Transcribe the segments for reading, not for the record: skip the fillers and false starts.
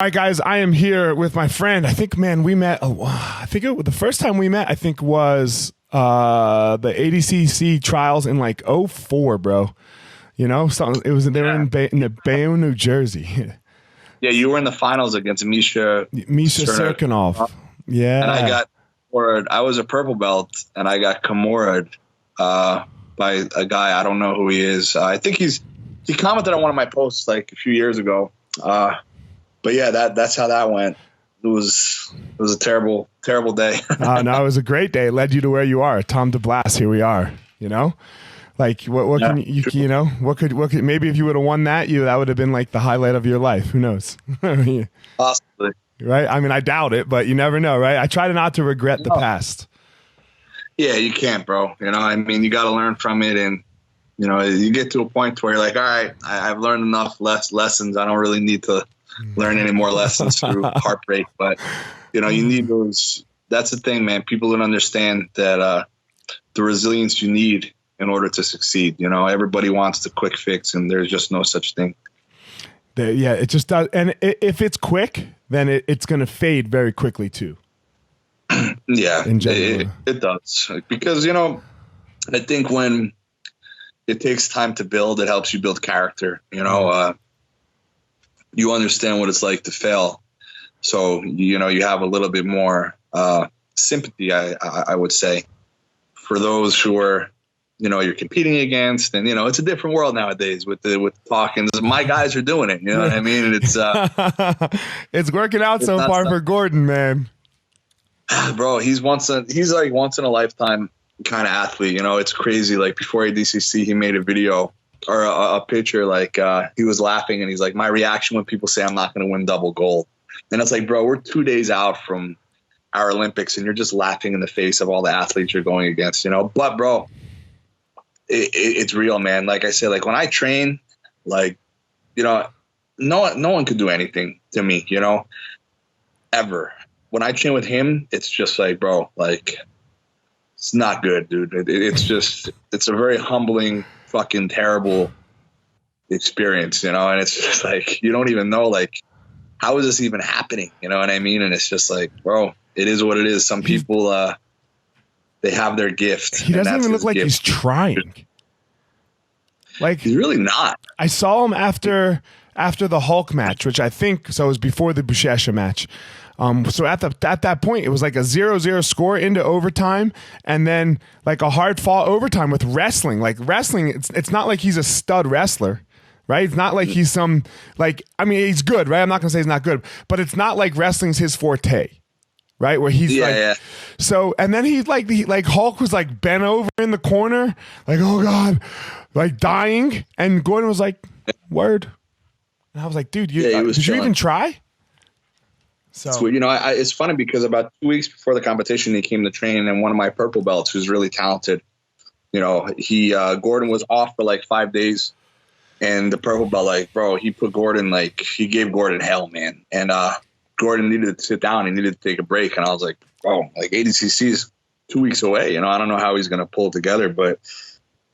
All right, guys, I am here with my friend. I think, man, we met. The first time we met, I think, was the ADCC trials in like '04, bro. You know, they were in Bayonne, New Jersey. Yeah, you were in the finals against Misha Serkinov. Yeah, and I got Kimura'd. I was a purple belt, and I got Kimura'd by a guy. I don't know who he is. I think he commented on one of my posts like a few years ago. But yeah, that's how that went. It was a terrible day. No, it was a great day. It led you to where you are. Tom DeBlass, here we are. You know, like what can you know, what could maybe if you would have won that would have been like the highlight of your life. Who knows? Possibly. Right? I mean, I doubt it, but you never know, right? I try not to regret the past. Yeah, you can't, bro. You know, I mean, you got to learn from it, and you know, you get to a point where you're like, all right, I've learned enough lessons. I don't really need to learn any more lessons through heartbreak. But you know, you need those. That's the thing, man. People don't understand that the resilience you need in order to succeed. You know, everybody wants the quick fix, and there's just no such thing. Yeah, it just does. And if it's quick, then it's going to fade very quickly too. Yeah, it does. Because, you know, I think when it takes time to build, it helps you build character. You know, you understand what it's like to fail. So, you know, you have a little bit more sympathy, I would say, for those who are, you know, you're competing against. And, you know, it's a different world nowadays with talking. My guys are doing it. You know what I mean? And it's it's working out so far for Gordon, man. Bro, he's once in a lifetime kind of athlete. You know, it's crazy. Like before ADCC, he made a video or a picture. Like he was laughing and he's like, my reaction when people say I'm not going to win double gold. And it's like, bro, we're 2 days out from our Olympics and you're just laughing in the face of all the athletes you're going against, you know. But bro, it's real, man. Like I said, like when I train, like, you know, no one could do anything to me, you know, ever. When I train with him, it's just like, bro, like, it's not good, dude. It's a very humbling, fucking terrible experience, you know? And it's just like, you don't even know, like, how is this even happening? You know what I mean? And it's just like, bro, it is what it is. Some people, they have their gift. He doesn't even look like he's trying. Like, he's really not. I saw him after the Hulk match, which I think, so it was before the Buchecha match. So at that point, it was like a 0-0 score into overtime, and then like a hard fought overtime with wrestling. Like wrestling, it's not like he's a stud wrestler, right? It's not like he's some like, I mean, he's good, right? I'm not gonna say he's not good, but it's not like wrestling's his forte, right? Where he's So, and then he Hulk was like bent over in the corner, like, oh God, like dying, and Gordon was like, word, and I was like, dude, did you even try? So, you know, it's funny because about 2 weeks before the competition, he came to train, and one of my purple belts, who's really talented, you know, Gordon was off for like 5 days, and the purple belt, like, bro, he gave Gordon hell, man. And Gordon needed to sit down. He needed to take a break. And I was like, bro, like ADCC is 2 weeks away. You know, I don't know how he's going to pull it together, but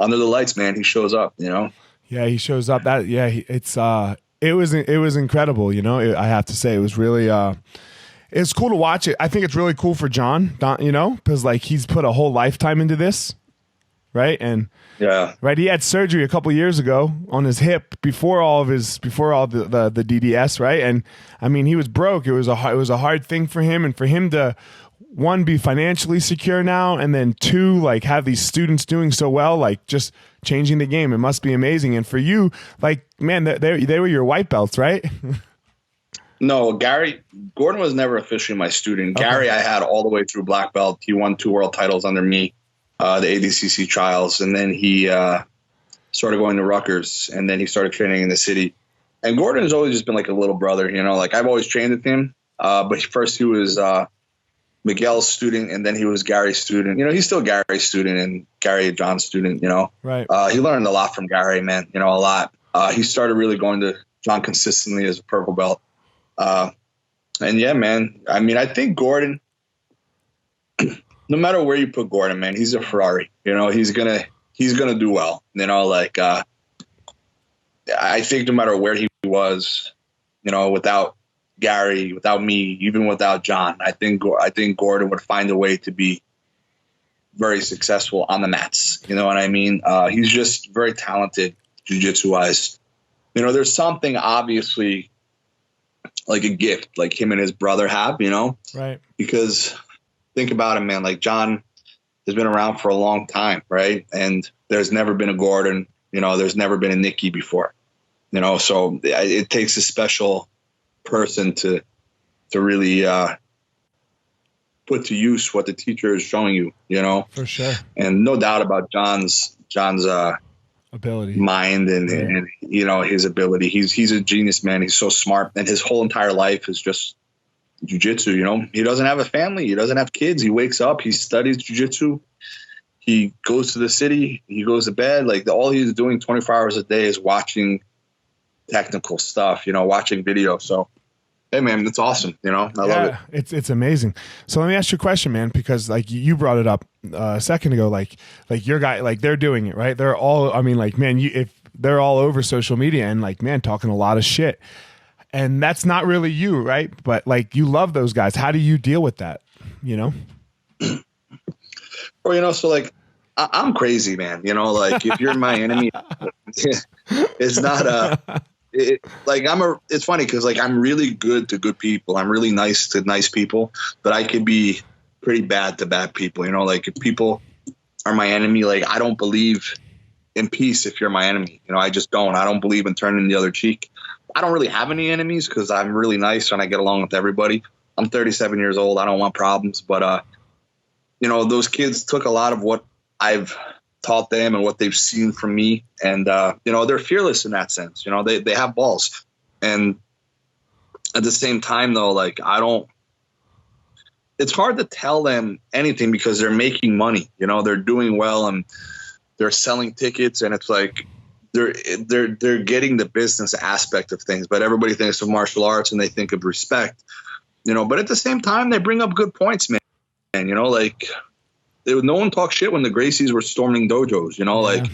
under the lights, man, he shows up, you know? Yeah, he shows up. It was incredible, you know. I have to say, it was really it's cool to watch it. I think it's really cool for John, you know, because like he's put a whole lifetime into this, right? And right, he had surgery a couple years ago on his hip before all the DDS, right? And I mean, he was broke. It was a hard thing for him, and for him to, one, be financially secure now, and then two, like have these students doing so well, like just changing the game. It must be amazing. And for you, like, man, they were your white belts, right? No, Gordon was never officially my student. Okay. Garry, I had all the way through black belt. He won 2 world titles under me, the ADCC trials. And then he started going to Rutgers, and then he started training in the city. And Gordon has always just been like a little brother, you know, like I've always trained with him. But first he was Miguel's student, and then he was Gary's student. You know, he's still Gary's student and Garry John's student, you know. Right. He learned a lot from Garry, man, you know, a lot. He started really going to John consistently as a purple belt. And yeah, man, I mean, I think Gordon, no matter where you put Gordon, man, he's a Ferrari, you know, he's going to do well. You know, like, I think no matter where he was, you know, without Garry, without me, even without John, I think Gordon would find a way to be very successful on the mats. You know what I mean? He's just very talented jiu-jitsu wise. You know, there's something obviously like a gift like him and his brother have, you know? Right. Because think about it, man, like John has been around for a long time, right? And there's never been a Gordon, you know, there's never been a Nicky before, you know? So it takes a special person to really put to use what the teacher is showing you, you know? For sure. And no doubt about John's ability, mind and you know, his ability. He's a genius, man. He's so smart, and his whole entire life is just jiu-jitsu. You know, he doesn't have a family, he doesn't have kids. He wakes up, he studies jiu-jitsu, he goes to the city, he goes to bed. Like all he's doing 24 hours a day is watching technical stuff, you know, watching video. So hey man, it's awesome. You know, I love it. It's amazing. So let me ask you a question, man, because like you brought it up a second ago, like your guy, like they're doing it, right? They're all, I mean, like, man, if they're all over social media and like, man, talking a lot of shit, and that's not really you, right? But like, you love those guys. How do you deal with that? You know? Well, you know, so like, I'm crazy, man. You know, like if you're my enemy, it's not it's funny because like I'm really good to good people. I'm really nice to nice people, but I could be pretty bad to bad people. You know, like if people are my enemy, like I don't believe in peace if you're my enemy. You know, I just don't. I don't believe in turning the other cheek. I don't really have any enemies because I'm really nice and I get along with everybody. I'm 37 years old. I don't want problems, but you know, those kids took a lot of what I've taught them and what they've seen from me. And, you know, they're fearless in that sense. You know, they have balls. And at the same time, though, like it's hard to tell them anything because they're making money. You know, they're doing well and they're selling tickets. And it's like they're getting the business aspect of things. But everybody thinks of martial arts and they think of respect, you know, but at the same time, they bring up good points, man. And, you know, like, no one talked shit when the Gracies were storming dojos, you know, like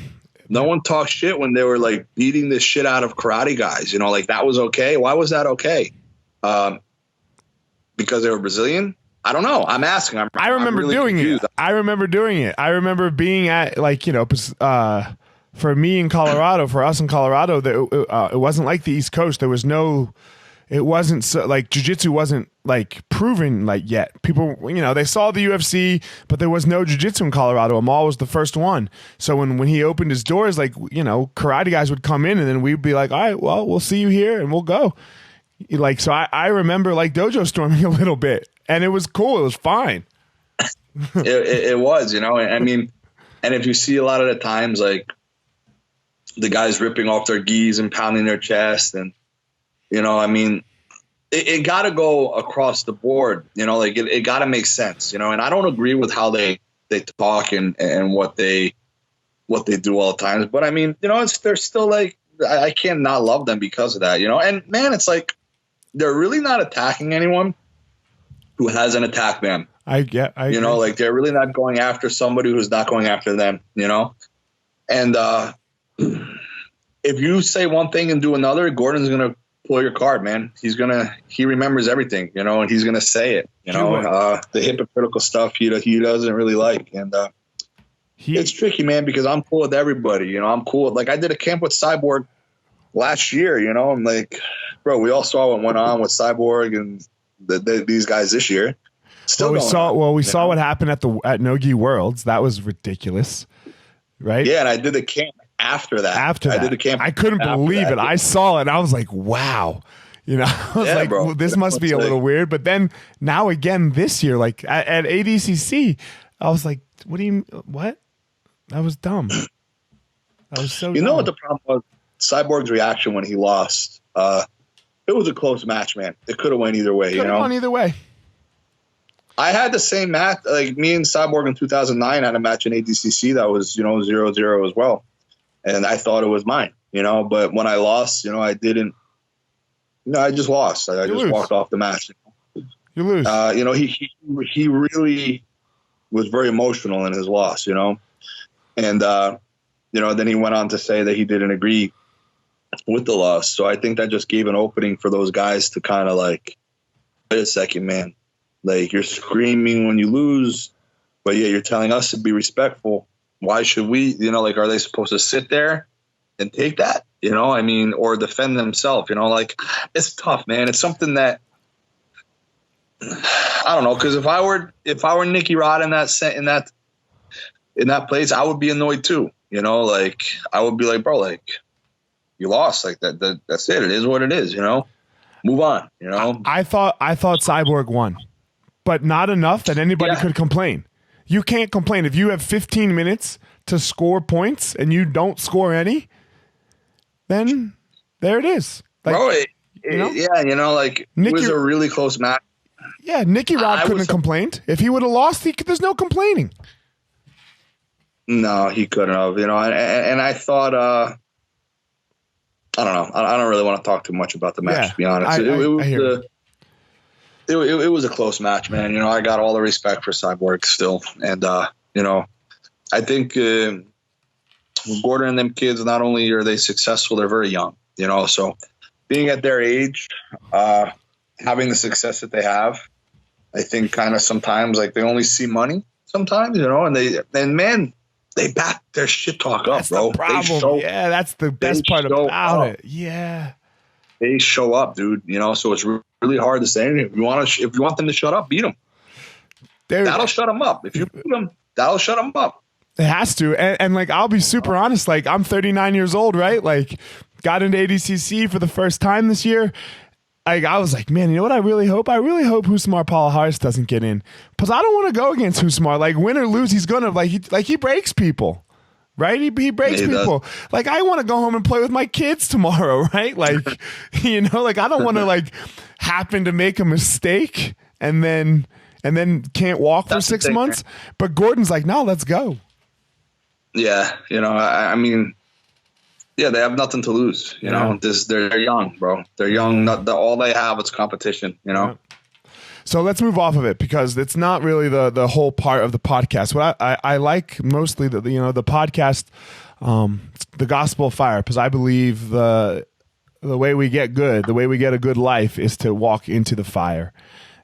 no one talked shit when they were like beating the shit out of karate guys, you know, like that was okay. Why was that okay? Because they were Brazilian? I don't know. I'm asking. I remember really doing confused. It. I remember doing it. I remember being at like, you know, for me in Colorado, for us in Colorado, it wasn't like the East Coast. There was no, it wasn't so, like jiu-jitsu wasn't like proven like yet. People, you know, they saw the UFC, but there was no jiu-jitsu in Colorado. Amal was the first one. So when he opened his doors, like, you know, karate guys would come in and then we'd be like, all right, well, we'll see you here and we'll go. Like, so I remember like dojo storming a little bit and it was cool. It was fine. it was, you know, I mean, and if you see a lot of the times, like the guys ripping off their gis and pounding their chest and, you know, I mean, it got to go across the board, you know, like it got to make sense, you know, and I don't agree with how they talk and what they do all the times. But I mean, you know, they're still like, I can't not love them because of that, you know, and man, it's like, they're really not attacking anyone who hasn't attacked them. You know, like they're really not going after somebody who's not going after them, you know, and if you say one thing and do another, Gordon's going to pull your card, man. He remembers everything, you know, and he's going to say it, you know, the hypocritical stuff he doesn't really like. And it's tricky, man, because I'm cool with everybody, you know, I'm cool. Like I did a camp with Cyborg last year, you know, I'm like, bro, we all saw what went on with Cyborg and these guys this year. Still we saw what happened at Nogi Worlds. That was ridiculous. Right. Yeah. And I did the camp after that. I did the camp. I couldn't believe it. I saw it and I was like, wow. You know, I was like, bro, well, this must be a little weird. But then now again this year, like at ADCC, I was like, what? That was dumb. That was so dumb. Know what the problem was? Cyborg's reaction when he lost. It was a close match, man. It could have went either way. Could have gone either way. I had the same match. Like me and Cyborg in 2009 had a match in ADCC that was, you know, 0-0 as well. And I thought it was mine, you know, but when I lost, you know, I didn't, you know, I just lost. I just walked off the match. You lose. You know, he really was very emotional in his loss, you know, and, you know, then he went on to say that he didn't agree with the loss. So I think that just gave an opening for those guys to kind of like, wait a second, man. Like, you're screaming when you lose, but yeah, you're telling us to be respectful. Why should we, you know, like, are they supposed to sit there and take that, you know, I mean, or defend themselves, you know, like, it's tough, man. It's something that, I don't know. Cause if I were Nicky Rod in that place, I would be annoyed too. You know, like, I would be like, bro, like, you lost, like that's it. It is what it is, you know, move on, you know. I thought Cyborg won, but not enough that anybody could complain. You can't complain if you have 15 minutes to score points and you don't score any. Then there it is. Like, bro, yeah, you know, like, it was a really close match. Yeah, Nicky Rod couldn't have complained. If he would have lost, there's no complaining. No, he couldn't have, you know, and I thought, I don't know. I don't really want to talk too much about the match, to be honest. It was a close match, man. You know, I got all the respect for Cyborg still. And, you know, I think Gordon and them kids, not only are they successful, they're very young, you know. So being at their age, having the success that they have, I think kind of sometimes, like, they only see money sometimes, you know, and they back their shit talk up, that's bro. The problem. Yeah, that's the best part about it. Yeah. They show up, dude, you know, so it's really hard to say anything. If you want them to shut up, beat them. That'll shut them up. If you beat them, that'll shut them up. It has to. And like, I'll be super honest. Like, I'm 39 years old, right? Like, got into ADCC for the first time this year. Like, I was like, man, you know what I really hope? I really hope Husmar Palhares doesn't get in. Because I don't want to go against Husmar. Like, win or lose, he's going to, he breaks people. Right? He breaks people. Does. Like, I want to go home and play with my kids tomorrow, right? Like, you know, like, I don't want to, like, happen to make a mistake and then can't walk for 6 months. But Gordon's like, no, let's go. Yeah. You know, I mean, yeah, they have nothing to lose. You know, they're young, bro. They're young. All they have is competition, you know? Yeah. So let's move off of it because it's not really the whole part of the podcast. What I like mostly the podcast, the Gospel of Fire, because I believe the way we get good, the way we get a good life is to walk into the fire.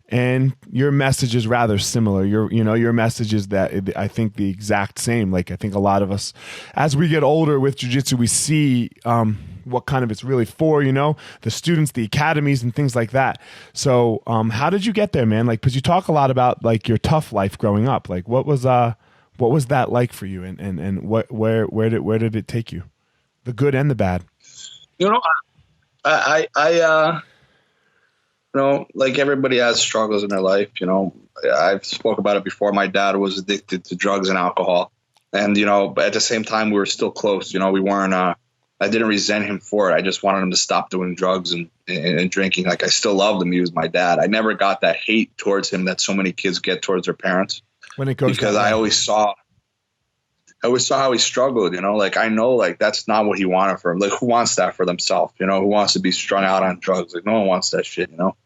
And your message is rather similar. Your message is that I think the exact same. Like, I think a lot of us, as we get older with jiu-jitsu, we see what kind of it's really for, you know, the students, the academies and things like that. So how did you get there, man? Like, because you talk a lot about like your tough life growing up. Like, what was that like for you, and where did it take you, the good and the bad? You know, I you know, like, everybody has struggles in their life. You know, I've spoke about it before. My dad was addicted to drugs and alcohol, and, you know, but at the same time, we were still close. You know, we weren't. I didn't resent him for it. I just wanted him to stop doing drugs and drinking. Like, I still loved him. He was my dad. I never got that hate towards him that so many kids get towards their parents. When it goes, because I always saw how he struggled, you know, like, I know, like, that's not what he wanted for him. Like, who wants that for themselves? You know, who wants to be strung out on drugs? Like, no one wants that shit, you know?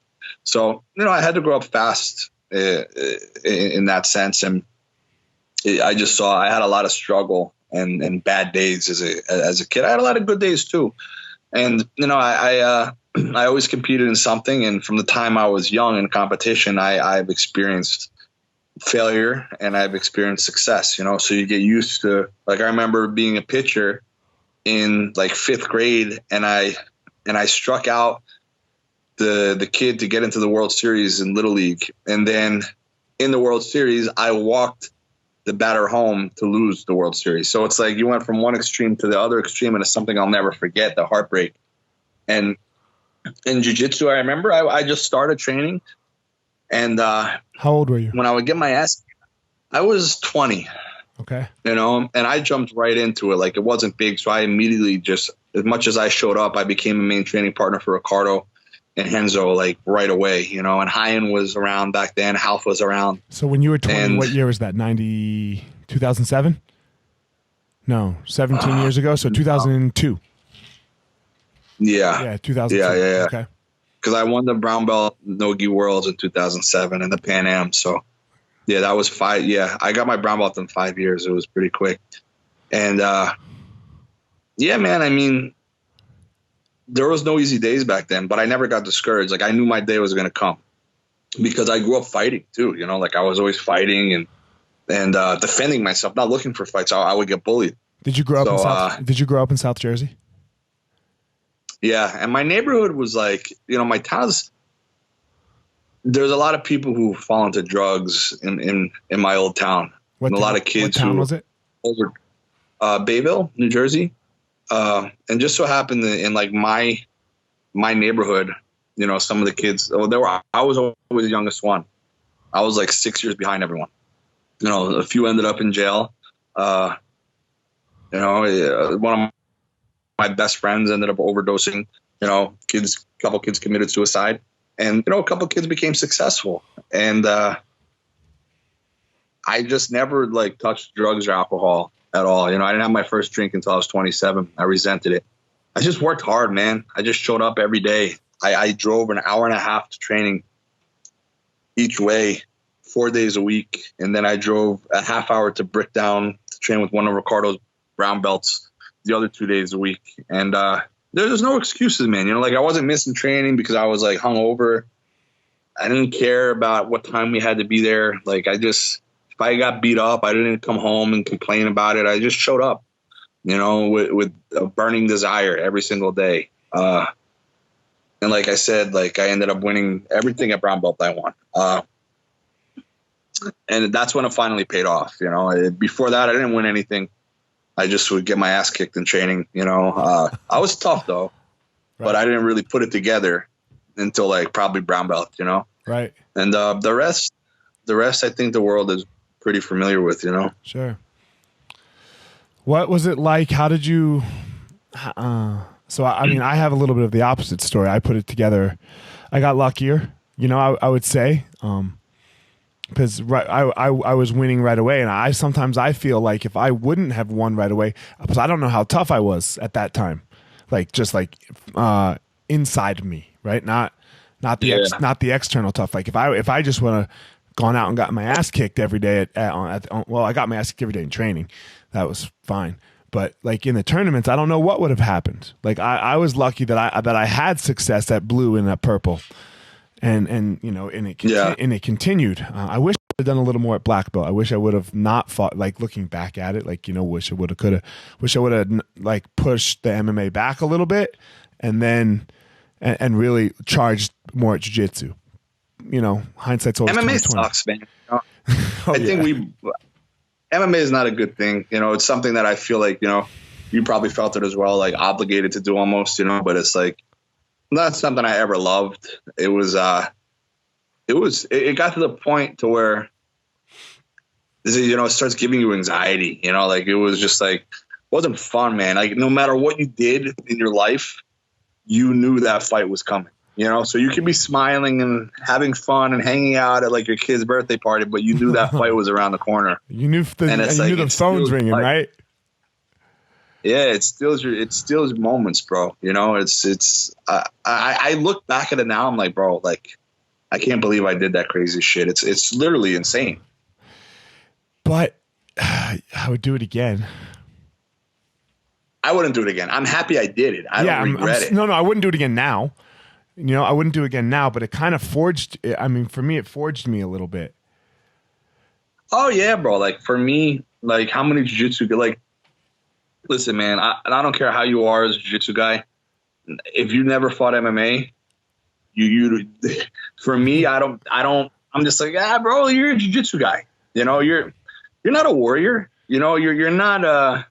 So, you know, I had to grow up fast in that sense. And I just saw, I had a lot of struggle and bad days as a kid. I had a lot of good days too. And, you know, I always competed in something. And from the time I was young in competition, I've experienced failure and I've experienced success, you know, so you get used to, like, I remember being a pitcher in like 5th grade and I struck out the kid to get into the World Series in Little League. And then in the World Series, I walked the batter home to lose the World Series. So it's like you went from one extreme to the other extreme, and it's something I'll never forget, the heartbreak. And in jiu-jitsu, I remember I just started training. And how old were you? When I would get my ass, I was 20. Okay. You know, and I jumped right into it. Like, it wasn't big. So I immediately just, as much as I showed up, I became a main training partner for Ricardo and Henzo, like, right away, you know, and Hyan was around back then. Half was around. So when you were 20, what year was that? 2007? No, 17 years ago. So 2002. Yeah. Yeah, 2002. Yeah. Okay. Because I won the brown belt no-gi worlds in 2007 and the Pan Am. So yeah, that was 5. Yeah, I got my brown belt in 5 years. It was pretty quick. And yeah, man, I mean, there was no easy days back then, but I never got discouraged. Like I knew my day was going to come because I grew up fighting too. You know, like I was always fighting and defending myself, not looking for fights. I would get bullied. Did you grow up in South Jersey? Yeah, and my neighborhood was like, you know, my town's. There's a lot of people who fall into drugs in my old town. A lot of kids. What town was it? Over Bayville, New Jersey, and just so happened that in like my neighborhood, you know, some of the kids. I was always the youngest one. I was like 6 years behind everyone. You know, a few ended up in jail. You know, one of my best friends ended up overdosing. You know, a couple kids committed suicide, and you know, a couple kids became successful. And I just never like touched drugs or alcohol at all. You know, I didn't have my first drink until I was 27. I resented it. I just worked hard, man. I just showed up every day. I drove an hour and a half to training each way, 4 days a week. And then I drove a half hour to Brickdown to train with one of Ricardo's brown belts the other 2 days a week. And there's no excuses, man. You know, like I wasn't missing training because I was like hungover. I didn't care about what time we had to be there. Like if I got beat up, I didn't come home and complain about it. I just showed up, you know, with a burning desire every single day. And like I said, like I ended up winning everything at brown belt I won. And that's when it finally paid off. You know, before that, I didn't win anything. I just would get my ass kicked in training. You know, I was tough though, right. But I didn't really put it together until like probably brown belt, you know? Right. And the rest, I think the world is pretty familiar with, you know? Sure. What was it like? How did you, so I mean, I have a little bit of the opposite story. I put it together. I got luckier, you know, I would say, because I was winning right away. And I sometimes feel like if I wouldn't have won right away, because I don't know how tough I was at that time, like just like inside me, right? Not the external tough. Like if I just would have gone out and got my ass kicked every day well, I got my ass kicked every day in training. That was fine. But like in the tournaments, I don't know what would have happened. Like I was lucky that I had success at blue and at purple. And you know, and it continued. I wish I had done a little more at black belt. I wish I would have not fought. Like looking back at it, like, you know, wish I would have, could have. Wish I would have like pushed the MMA back a little bit, and then and really charged more at jiu-jitsu. You know, hindsight's always MMA sucks, man. You know? I think MMA is not a good thing. You know, it's something that I feel like, you know, you probably felt it as well, like obligated to do almost. You know, but it's like. Not something I ever loved. It got to the point to where, you know, it starts giving you anxiety, you know, like it was just like, it wasn't fun, man. Like no matter what you did in your life, you knew that fight was coming, you know? So you could be smiling and having fun and hanging out at like your kid's birthday party, but you knew that fight was around the corner. You knew the phone's ringing, right? Yeah, it steals moments, bro. You know, I look back at it now. I'm like, bro, like, I can't believe I did that crazy shit. It's literally insane. But I would do it again. I wouldn't do it again. I'm happy I did it. I don't regret it. No, I wouldn't do it again now. You know, I wouldn't do it again now, but it kind of forged. I mean, for me, it forged me a little bit. Oh yeah, bro. Like for me, like how many jiu-jitsu, like, listen, man, I don't care how you are as a jiu-jitsu guy. If you never fought MMA, you for me, I'm just like, bro, you're a jiu-jitsu guy. You know, you're not a warrior. You know, you're not a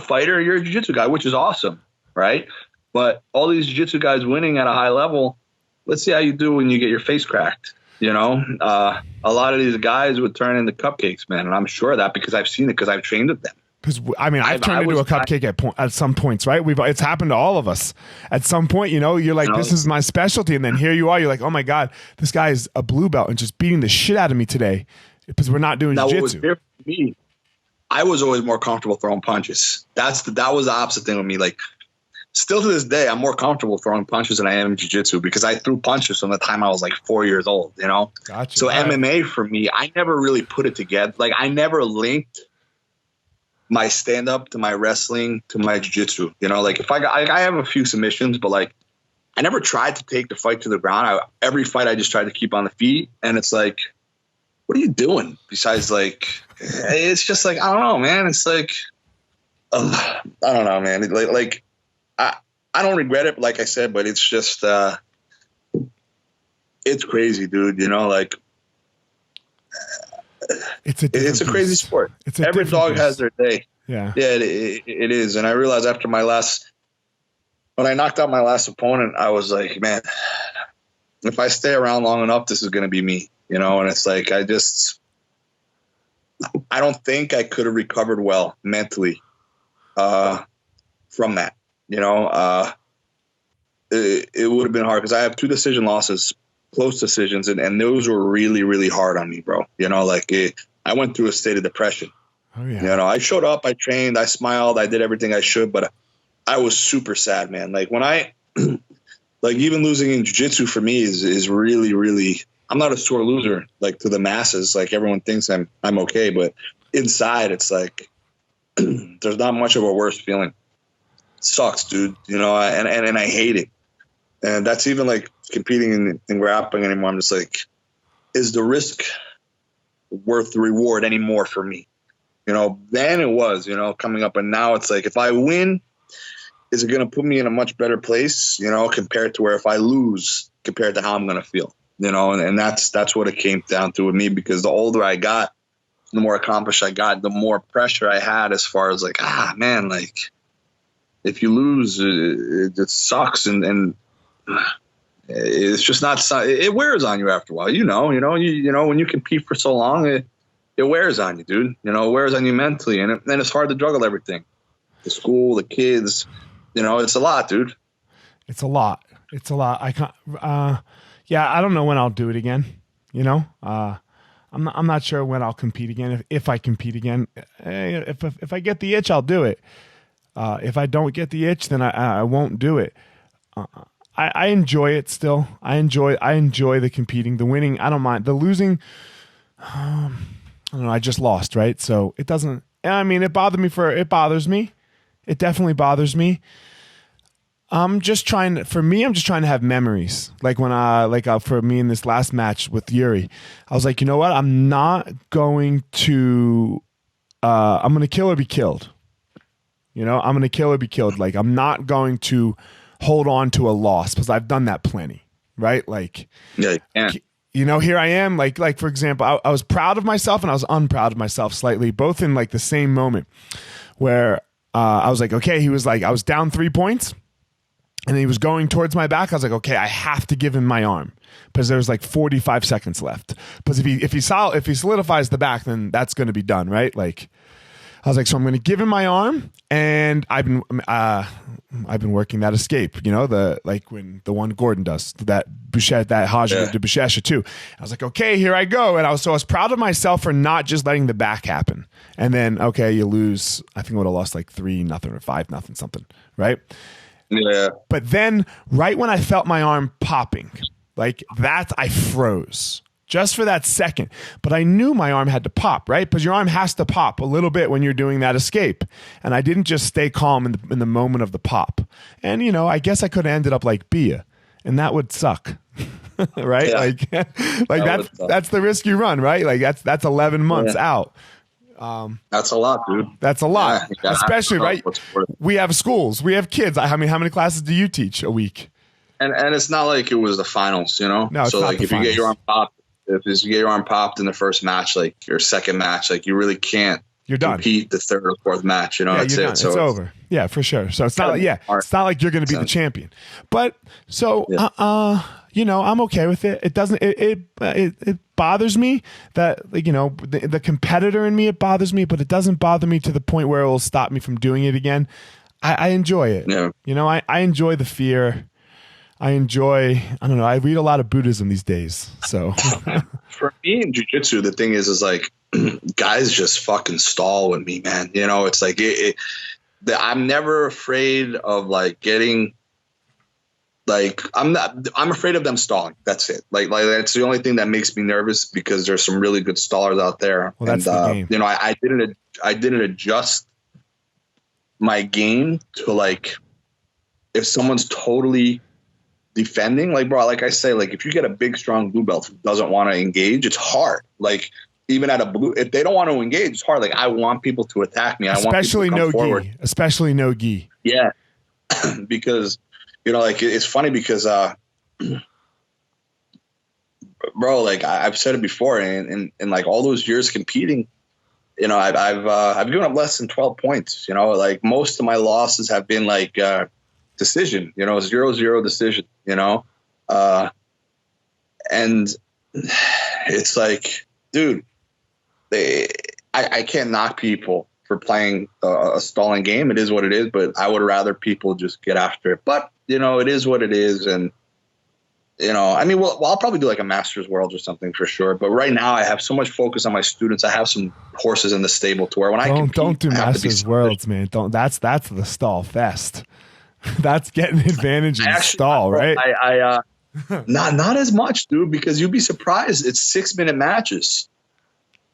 fighter. You're a jiu-jitsu guy, which is awesome, right? But all these jiu-jitsu guys winning at a high level, let's see how you do when you get your face cracked. You know, a lot of these guys would turn into cupcakes, man, and I'm sure of that because I've seen it because I've trained with them. Because I mean, I've turned into a cupcake at some points, right? It's happened to all of us at some point. You know, you're like, this is my specialty, and then here you are. You're like, oh my god, this guy is a blue belt and just beating the shit out of me today because we're not doing jiu-jitsu. What was different for me, I was always more comfortable throwing punches. That was the opposite thing with me. Like, still to this day, I'm more comfortable throwing punches than I am in jiu-jitsu because I threw punches from the time I was like 4 years old. You know, gotcha. So MMA for me, I never really put it together. Like, I never linked my stand up to my wrestling to my jiu-jitsu. You know, like if I have a few submissions, but like I never tried to take the fight to the ground. Every fight I just tried to keep on the feet, and it's like, what are you doing besides like? It's just like, I don't know, man. It's like, I don't know, man. I don't regret it, like I said, but it's just it's crazy, dude. You know, like it's a crazy sport. Every dog has their day. Yeah, it is. And I realized after when I knocked out my last opponent, I was like, man, if I stay around long enough, this is going to be me. You know, and it's like I don't think I could have recovered well mentally from that. You know, it would have been hard because I have 2 decision losses, close decisions, and those were really, really hard on me, bro. You know, like I went through a state of depression. Oh, yeah. You know, I showed up, I trained, I smiled, I did everything I should, but I was super sad, man. Like when like even losing in jiu-jitsu for me is really, really, I'm not a sore loser, like to the masses. Like everyone thinks I'm okay, but inside it's like, there's not much of a worse feeling. It sucks, dude. You know, and I hate it. And that's even like competing in grappling anymore. I'm just like, is the risk worth the reward anymore for me? You know, then it was, you know, coming up. And now it's like, if I win, is it going to put me in a much better place, you know, compared to where if I lose, compared to how I'm going to feel, you know, and that's what it came down to with me, because the older I got, the more accomplished I got, the more pressure I had as far as like, man, like if you lose, it sucks. And it's just not, it wears on you after a while, you know, when you compete for so long, it wears on you, dude. You know, it wears on you mentally, and then it's hard to juggle everything. The school, the kids, you know, it's a lot, dude. It's a lot. I can't, yeah, I don't know when I'll do it again. You know, I'm not sure when I'll compete again. If I compete again, if I get the itch, I'll do it. If I don't get the itch, then I won't do it. I enjoy it still. I enjoy the competing, the winning. I don't mind the losing. I don't know. I just lost, right? So it doesn't. I mean, it bothers me. It definitely bothers me. I'm just trying to have memories. Like when for me in this last match with Yuri, I was like, you know what? I'm not going to. I'm going to kill or be killed. You know, I'm going to kill or be killed. Like I'm not going to hold on to a loss because I've done that plenty, right? Like, yeah, you know, here I am. Like for example, I was proud of myself and I was unproud of myself slightly, both in like the same moment where I was like, okay, he was like, I was down 3 points and he was going towards my back. I was like, okay, I have to give him my arm because there's like 45 seconds left. Because if he solidifies the back, then that's going to be done, right? Like, I was like, so I'm going to give him my arm, and I've been working that escape, you know, the one Gordon does, that Bouchette, that Hajj to Bouchette too. I was like, okay, here I go, and I was proud of myself for not just letting the back happen. And then, okay, you lose. I think I would have lost like 3-0 or 5-0 something, right? Yeah. But then, right when I felt my arm popping, like that, I froze. Just for that second. But I knew my arm had to pop, right? Because your arm has to pop a little bit when you're doing that escape. And I didn't just stay calm in the moment of the pop. And, you know, I guess I could have ended up like Bia. And that would suck. Right? Yeah. Like that's the risk you run, right? Like that's 11 months out. That's a lot, dude. That's a lot. Yeah, especially, right? We have schools. We have kids. I mean, how many classes do you teach a week? And it's not like it was the finals, you know? No, it's so not like if finals. You get your arm popped, if you get your arm popped in the first match, like your second match, like you really can't you're done. Compete the third or fourth match, you know, that's it. So it's over. Yeah, for sure. So it's not it's not like you're going to be the champion. But so, you know, I'm okay with it. It doesn't, it bothers me that, like, you know, the competitor in me, it bothers me, but it doesn't bother me to the point where it will stop me from doing it again. I enjoy it. Yeah. You know, I enjoy the fear. I don't know. I read a lot of Buddhism these days. So for me in jiu-jitsu, the thing is like guys just fucking stall with me, man. You know, it's like I'm never afraid of like getting like, I'm afraid of them stalling. That's it. Like that's the only thing that makes me nervous because there's some really good stallers out there. Well, that's the game. You know, I didn't adjust my game to like, if someone's totally defending, like, bro, like I say, like if you get a big, strong blue belt who doesn't want to engage, it's hard. Like even at a blue, if they don't want to engage, it's hard. Like I want people to attack me. I want people to come forward. Especially no gi. Yeah. Because, you know, like it's funny because, bro, like I've said it before, and like all those years competing, you know, I've given up less than 12 points. You know, like most of my losses have been like decision. You know, 0-0 decision. You know, and it's like, dude, I can't knock people for playing a stalling game. It is what it is, but I would rather people just get after it. But you know, it is what it is, and you know, I mean, well, I'll probably do like a Masters World or something for sure. But right now, I have so much focus on my students. I have some horses in the stable to where when I compete, don't do Masters Worlds, man. Don't. That's the stall fest. That's getting advantage in the stall, right? Not as much, dude, because you'd be surprised. It's 6-minute matches.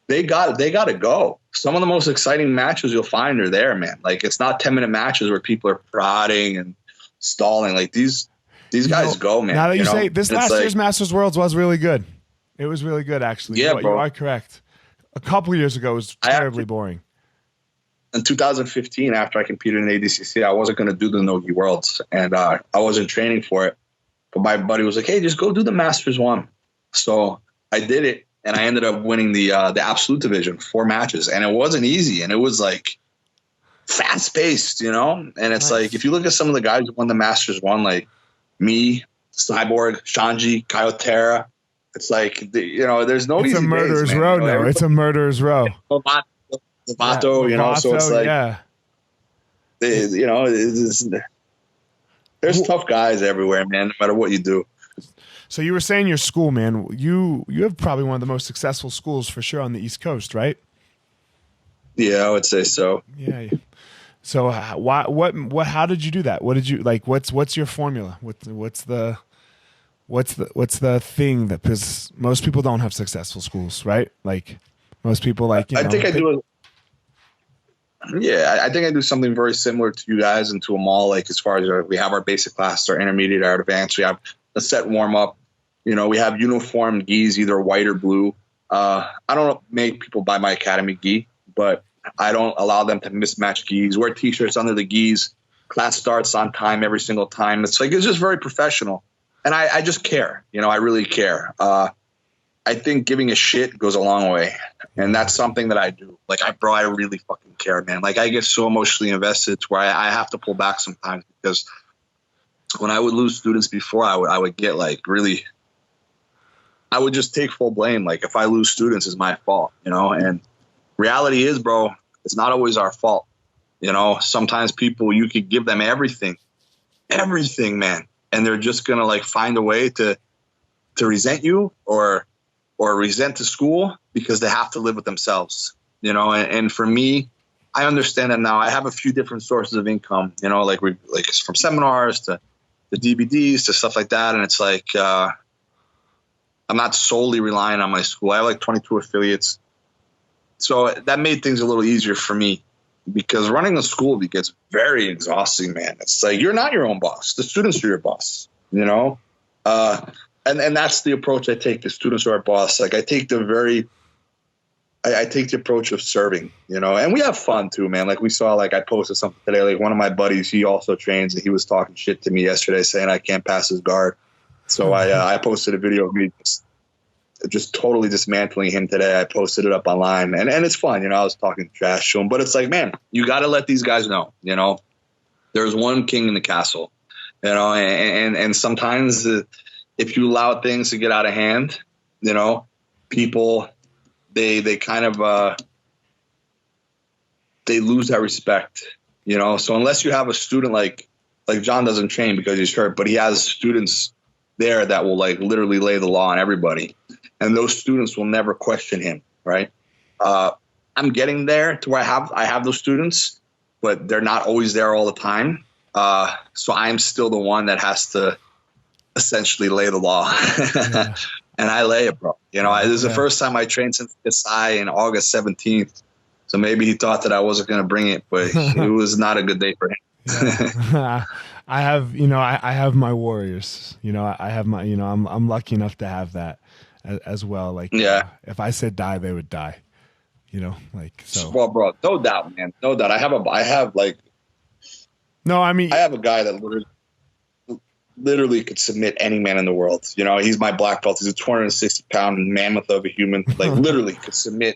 They got to go. Some of the most exciting matches you'll find are there, man. Like it's not 10-minute matches where people are prodding and stalling. Like these guys go, man. Now that you say this, last year's Masters Worlds was really good. It was really good, actually. Yeah, bro. You are correct. A couple years ago, it was terribly boring. In 2015, after I competed in ADCC, I wasn't going to do the Nogi Worlds, and I wasn't training for it. But my buddy was like, "Hey, just go do the Masters one." So I did it, and I ended up winning the Absolute Division, 4 matches, and it wasn't easy, and it was like fast paced, you know. And it's like if you look at some of the guys who won the Masters one, like me, Cyborg, Shanji, Kyotera, it's like you know, there's no easy days, man. It's a murderer's row now. It's a murderer's row. Lovato, you know, so it's like, you know, there's tough guys everywhere, man, no matter what you do. So you were saying your school, man, you have probably one of the most successful schools for sure on the East Coast, right? Yeah, I would say so. Yeah. So how did you do that? What did you like? What's your formula? What's the thing that, because most people don't have successful schools, right? Like most people, like, you know, I think I do something very similar to you guys and to them all. Like as far as we have our basic class, our intermediate, our advanced, we have a set warm up. You know, we have uniform gis, either white or blue. I don't make people buy my academy gi, but I don't allow them to mismatch gis. Wear t-shirts under the gis. Class starts on time every single time. It's like, it's just very professional. And I just care. You know, I really care. I think giving a shit goes a long way. And that's something that I do. Like, I really fucking care, man. Like, I get so emotionally invested to where I have to pull back sometimes, because when I would lose students before, I would get like really, I would just take full blame. Like, if I lose students, it's my fault, you know? And reality is, bro, it's not always our fault. You know, sometimes people, you could give them everything, man. And they're just going to like find a way to resent you or resent the school because they have to live with themselves, you know? And for me, I understand that now. I have a few different sources of income, you know, like from seminars to the DVDs to stuff like that. And it's like, I'm not solely relying on my school. I have like 22 affiliates. So that made things a little easier for me, because running a school gets very exhausting, man. It's like, you're not your own boss. The students are your boss, you know? And that's the approach I take. The students are our boss. Like, I take the approach of serving, you know, and we have fun too, man. Like, we saw, like, I posted something today, like one of my buddies, he also trains, and he was talking shit to me yesterday saying I can't pass his guard. So I posted a video of me just totally dismantling him today. I posted it up online, and it's fun. You know, I was talking trash to him, but it's like, man, you got to let these guys know, you know, there's one king in the castle, you know, and sometimes if you allow things to get out of hand, you know, people, they kind of, they lose that respect, you know? So unless you have a student, like John doesn't train because he's hurt, but he has students there that will like literally lay the law on everybody. And those students will never question him. Right. I'm getting there to where I have those students, but they're not always there all the time. So I'm still the one that has to essentially lay the law. Yeah. And I lay it, bro. You know, this is the first time I trained since Kasai in August 17th. So maybe he thought that I wasn't going to bring it, but it was not a good day for him. Yeah. I have, I have my warriors. I have my, I'm lucky enough to have that as well. Like, if I said die, they would die. So. Well, bro, no doubt, man, no doubt. I have a guy that literally could submit any man in the world. He's my black belt. He's a 260-pound mammoth of a human. Like, literally could submit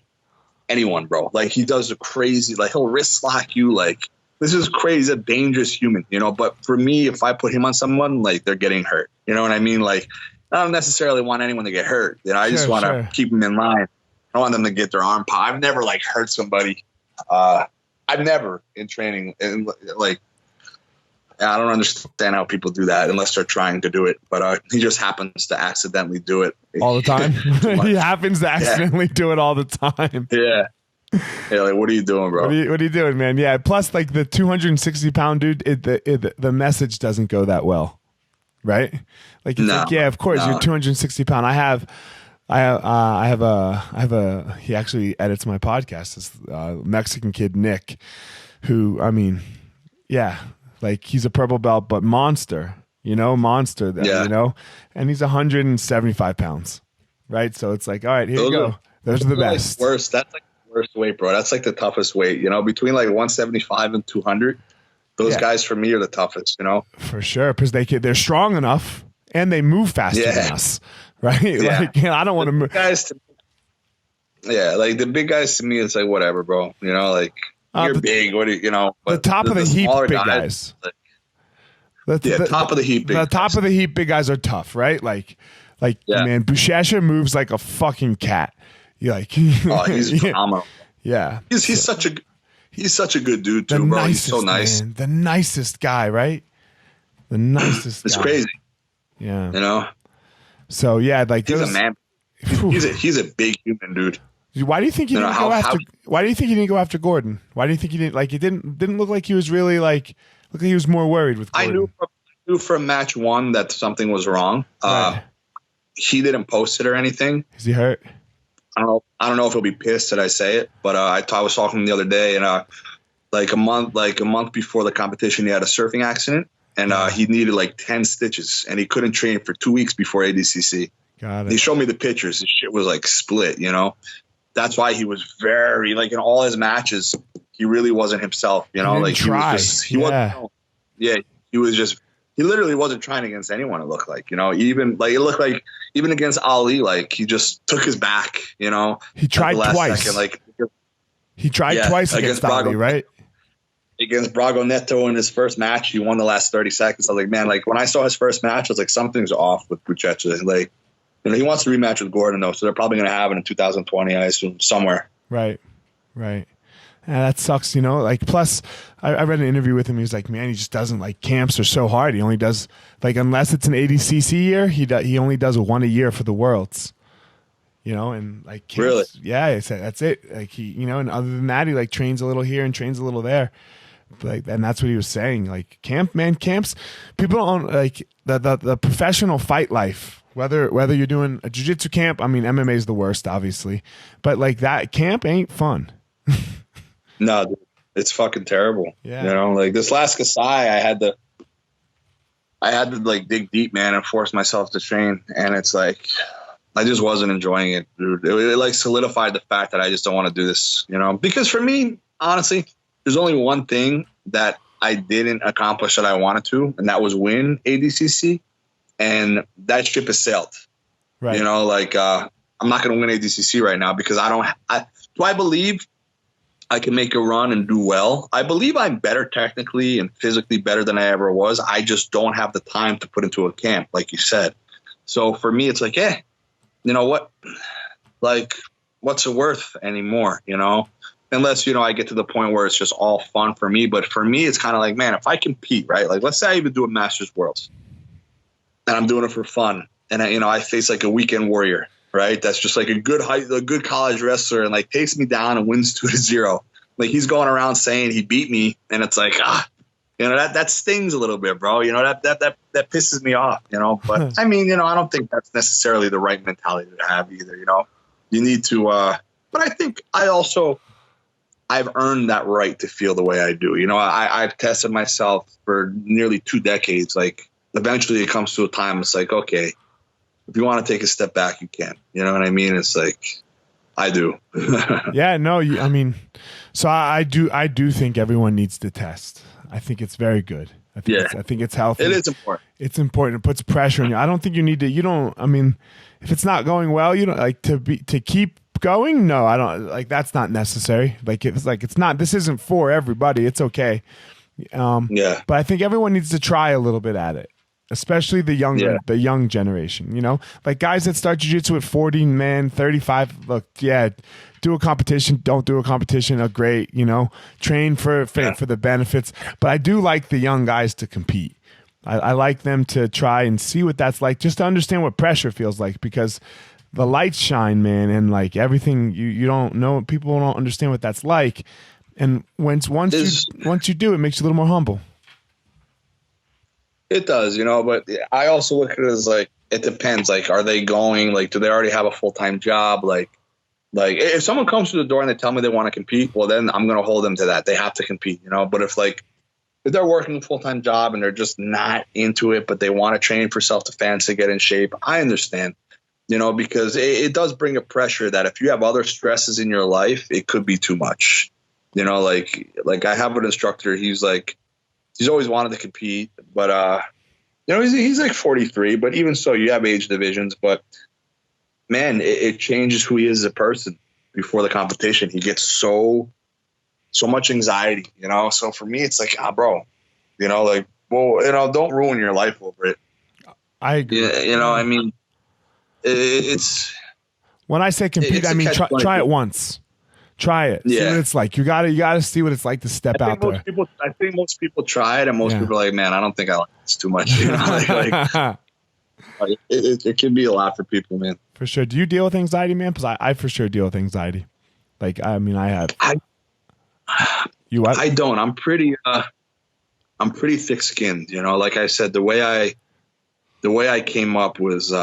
anyone, bro. Like, he does the crazy, like, he'll wrist lock you. Like, this is crazy. He's a dangerous human, But for me, if I put him on someone, like, they're getting hurt. You know what I mean? Like, I don't necessarily want anyone to get hurt. I just want to keep them in line. I want them to get their arm power. I've never, like, hurt somebody. I've never in training, and like, I don't understand how people do that unless they're trying to do it. But he just happens to accidentally do it all the time. He happens to accidentally do it all the time. Yeah. Yeah. Like, what are you doing, bro? What are you doing, man? Yeah. Plus, like, the 260-pound dude, the message doesn't go that well, right? Like, it's like, yeah, of course, you're 260 pound. I have a. He actually edits my podcast. This Mexican kid Nick, who, I mean, yeah. Like, he's a purple belt, but monster, monster, and he's 175 pounds, right? So it's like, all right, here you go. Those are the best. Like worst. That's like the worst weight, bro. That's like the toughest weight, between like 175 and 200. Those guys for me are the toughest, For sure, because they're strong enough and they move faster than us, right? Yeah. Like, I don't want to move. Like the big guys to me, it's like, whatever, bro. Like, you're big. What do you know? The top of the heap, big guys. Like, top of the heap, big guys. The top of the heap, big guys are tough, right? Like, man, Buchecha moves like a fucking cat. You're like, oh, he's phenomenal. Yeah, he's such a good dude too, bro. He's so nice, man. The nicest guy, right? The nicest. It's guy. Crazy. Yeah, So yeah, like, he's a man. He's a big human dude. Why do you think he didn't go after? Why do you think he didn't go after Gordon? Why do you think he didn't? Like, it didn't look like he was really like. Look like he was more worried with Gordon. I knew from match one that something was wrong. Right. He didn't post it or anything. Is he hurt? I don't know if he'll be pissed that I say it, but I was talking to him the other day, and like a month before the competition, he had a surfing accident, and he needed like 10 stitches, and he couldn't train for 2 weeks before ADCC. Got it. He showed me the pictures. His shit was like split, That's why he was very, like, in all his matches, he really wasn't himself, He like he literally wasn't trying against anyone. It looked like, even like it looked like even against Ali, like he just took his back, He tried twice. Second, like he tried twice against Ali, right? Against Brago Neto in his first match, he won the last 30 seconds. I was like, man, like when I saw his first match, I was like, something's off with Buchecha. Like, he wants to rematch with Gordon though, so they're probably going to have it in 2020, I assume, somewhere. Right. And that sucks, Like, plus, I read an interview with him. He was like, man, he just doesn't, like, camps are so hard. He only does, like, unless it's an ADCC year, he only does one a year for the Worlds. And like, camps, really, yeah, that's it. Like, he, and other than that, he like trains a little here and trains a little there. Like, and that's what he was saying. Like, camps. People don't like the professional fight life. Whether you're doing a jiu-jitsu camp, I mean, MMA is the worst, obviously, but like that camp ain't fun. No, dude, it's fucking terrible. Yeah. Like this last Kasai, I had to like dig deep, man, and force myself to train. And it's like, I just wasn't enjoying it, dude. It like solidified the fact that I just don't want to do this, because for me, honestly, there's only one thing that I didn't accomplish that I wanted to, and that was win ADCC. And that ship has sailed. Right. Like, I'm not going to win ADCC right now because do I believe I can make a run and do well? I believe I'm better technically and physically better than I ever was. I just don't have the time to put into a camp, like you said. So for me, it's like, you know what? Like, what's it worth anymore, Unless, I get to the point where it's just all fun for me. But for me, it's kind of like, man, if I compete, right? Like, let's say I even do a Masters Worlds. And I'm doing it for fun. And I face like a weekend warrior, right? That's just like a good college wrestler and like takes me down and wins 2-0. Like he's going around saying he beat me. And it's like, that stings a little bit, bro. That pisses me off, but I mean, I don't think that's necessarily the right mentality to have either. You need to, but I think I also I've earned that right to feel the way I do. You know, I've tested myself for nearly 2 decades. Like, eventually it comes to a time, it's like, okay, if you want to take a step back, you can. You know what I mean? It's like, I do. Yeah, no, I mean, so I do think everyone needs to test. I think it's very good. I think it's healthy. It is important. It's important. It puts pressure on you. I don't think you need to. I mean, if it's not going well, you don't like to keep going. No, I don't. Like, that's not necessary. Like, it's not. This isn't for everybody. It's okay. Yeah. But I think everyone needs to try a little bit at it, especially the young generation. You know, like guys that start jiu-jitsu at 40, man, 35. Look, yeah. Do a competition, don't do a competition, are great, you know, train for the benefits. But I do like the young guys to compete. I like them to try and see what that's like, just to understand what pressure feels like, because the lights shine, man, and like everything, you don't know, people don't understand what that's like. And once you do, it makes you a little more humble. It does, you know, but I also look at it as like, it depends. Like, are they going, like, do they already have a full-time job? Like if someone comes to the door and they tell me they want to compete, well, then I'm going to hold them to that. They have to compete, you know. But if they're working a full-time job and they're just not into it, but they want to train for self-defense to get in shape, I understand, you know, because it does bring a pressure that if you have other stresses in your life, it could be too much. You know, like I have an instructor. He's always wanted to compete, but you know, he's like 43. But even so, you have age divisions, but man, it changes who he is as a person before the competition. He gets so much anxiety, you know? So for me, it's like, bro, you know, like, well, you know, don't ruin your life over it. I agree. You know, I mean, it's. When I say compete, I mean, try it once. Try it. Yeah. See what it's like. You gotta see what it's like to step out there. I think most people try it, and most people are like, man, I don't think I like this too much. You know, like it can be a lot for people, man. For sure. Do you deal with anxiety, man? Because I for sure deal with anxiety. Like, I mean, I have. I don't. I'm pretty thick-skinned. You know, like I said, the way I came up was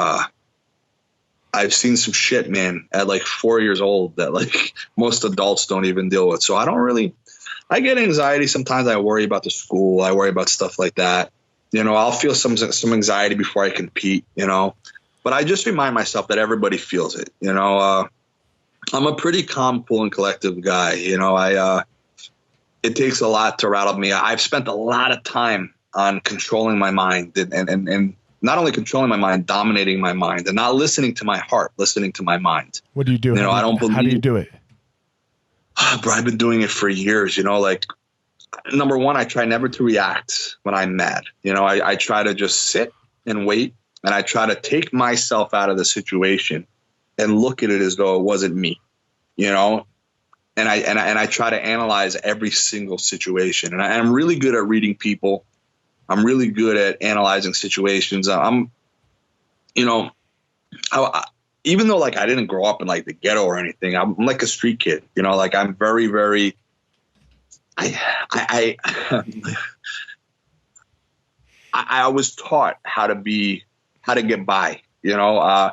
I've seen some shit, man, at like 4 years old that like most adults don't even deal with. So I get anxiety. Sometimes I worry about the school. I worry about stuff like that. You know, I'll feel some anxiety before I compete, you know, but I just remind myself that everybody feels it. You know, I'm a pretty calm, cool, and collective guy. You know, it takes a lot to rattle me. I've spent a lot of time on controlling my mind and not only controlling my mind, dominating my mind, and not listening to my heart, listening to my mind. What do you do? You know, how do you do it? Bro, I've been doing it for years. You know, like, number one, I try never to react when I'm mad. You know, I try to just sit and wait, and I try to take myself out of the situation and look at it as though it wasn't me. You know, and I try to analyze every single situation, and I'm really good at reading people. I'm really good at analyzing situations. You know, even though like I didn't grow up in like the ghetto or anything, I'm like a street kid. You know, like I'm very, very. I was taught how to get by. You know, I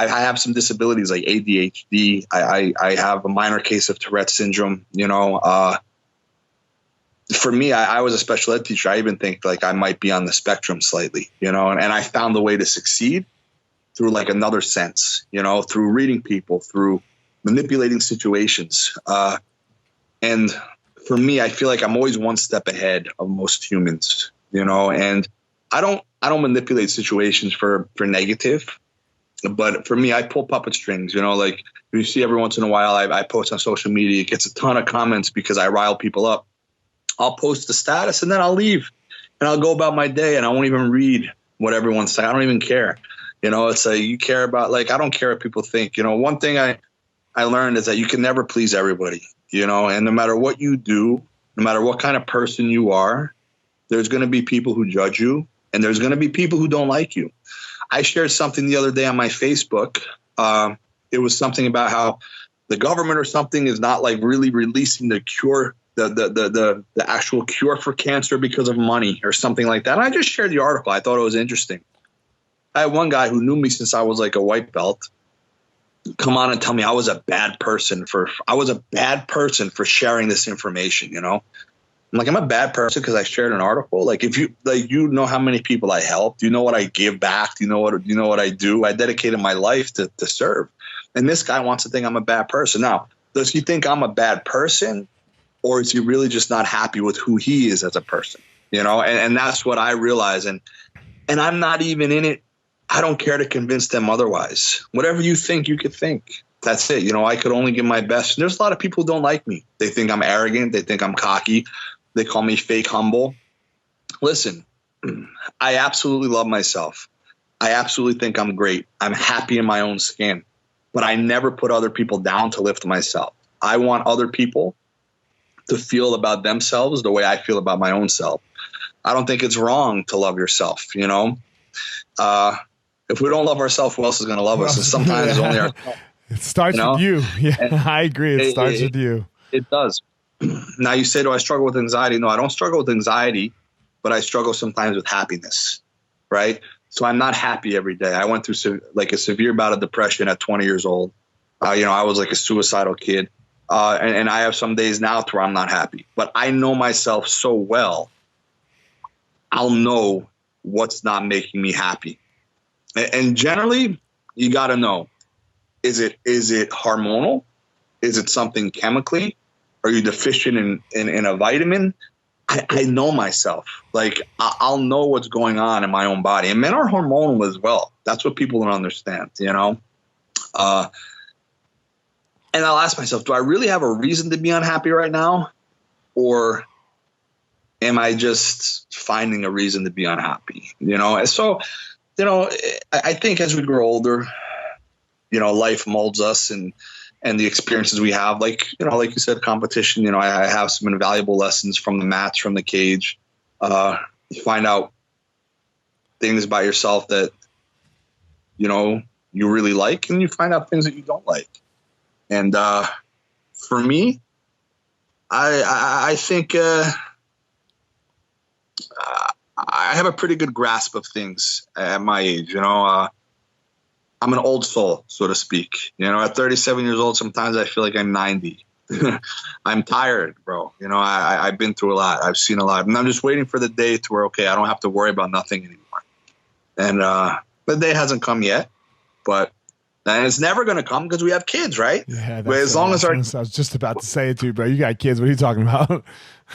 have some disabilities like ADHD. I have a minor case of Tourette syndrome. You know. For me, I was a special ed teacher. I even think like I might be on the spectrum slightly, you know, and I found the way to succeed through like another sense, you know, through reading people, through manipulating situations. And for me, I feel like I'm always one step ahead of most humans, you know, and I don't manipulate situations for negative, but for me, I pull puppet strings, you know, like you see every once in a while, I post on social media, it gets a ton of comments because I rile people up. I'll post the status and then I'll leave and I'll go about my day and I won't even read what everyone's saying. I don't even care. You know, it's like you care about, like, I don't care what people think. You know, one thing I learned is that you can never please everybody, you know, and no matter what you do, no matter what kind of person you are, there's going to be people who judge you and there's going to be people who don't like you. I shared something the other day on my Facebook. It was something about how the government or something is not like really releasing the cure, the actual cure for cancer because of money or something like that. And I just shared the article. I thought it was interesting. I had one guy who knew me since I was like a white belt. come on and tell me I was a bad person for sharing this information, you know? I'm like, I'm a bad person because I shared an article. Like, if you like, you know how many people I helped, you know what I give back, you know what I do. I dedicated my life to serve. And this guy wants to think I'm a bad person. Now, does he think I'm a bad person, or is he really just not happy with who he is as a person? You know, and that's what I realize. And I'm not even in it. I don't care to convince them otherwise. Whatever you think, you could think. That's it. You know, I could only give my best. And there's a lot of people who don't like me. They think I'm arrogant. They think I'm cocky. They call me fake humble. Listen, I absolutely love myself. I absolutely think I'm great. I'm happy in my own skin. But I never put other people down to lift myself. I want other people to feel about themselves the way I feel about my own self. I don't think it's wrong to love yourself, you know? If we don't love ourselves, who else is going to love us? And sometimes it's only ourselves. It starts with you. Yeah, and I agree. It starts with you. It does. Now you say, do I struggle with anxiety? No, I don't struggle with anxiety, but I struggle sometimes with happiness, right? So I'm not happy every day. I went through like a severe bout of depression at 20 years old. You know, I was like a suicidal kid. And I have some days now where I'm not happy. But I know myself so well, I'll know what's not making me happy. And generally, you got to know, is it hormonal? Is it something chemically? Are you deficient in a vitamin? I know myself. Like, I'll know what's going on in my own body. And men are hormonal as well. That's what people don't understand, you know? And I'll ask myself, do I really have a reason to be unhappy right now? Or am I just finding a reason to be unhappy? You know? And so, you know, I think as we grow older, you know, life molds us and the experiences we have, like, you know, like you said, competition, you know, I have some invaluable lessons from the mats, from the cage. You find out things about yourself that, you know, you really like, and you find out things that you don't like. And for me, I think I have a pretty good grasp of things at my age. You know, I'm an old soul, so to speak. You know, at 37 years old, sometimes I feel like I'm 90. I'm tired, bro. You know, I've been through a lot. I've seen a lot. And I'm just waiting for the day to where, okay, I don't have to worry about nothing anymore. And the day hasn't come yet, but and it's never going to come because we have kids, right? Yeah, as long as our I was just about to say it to you, bro. You got kids. What are you talking about?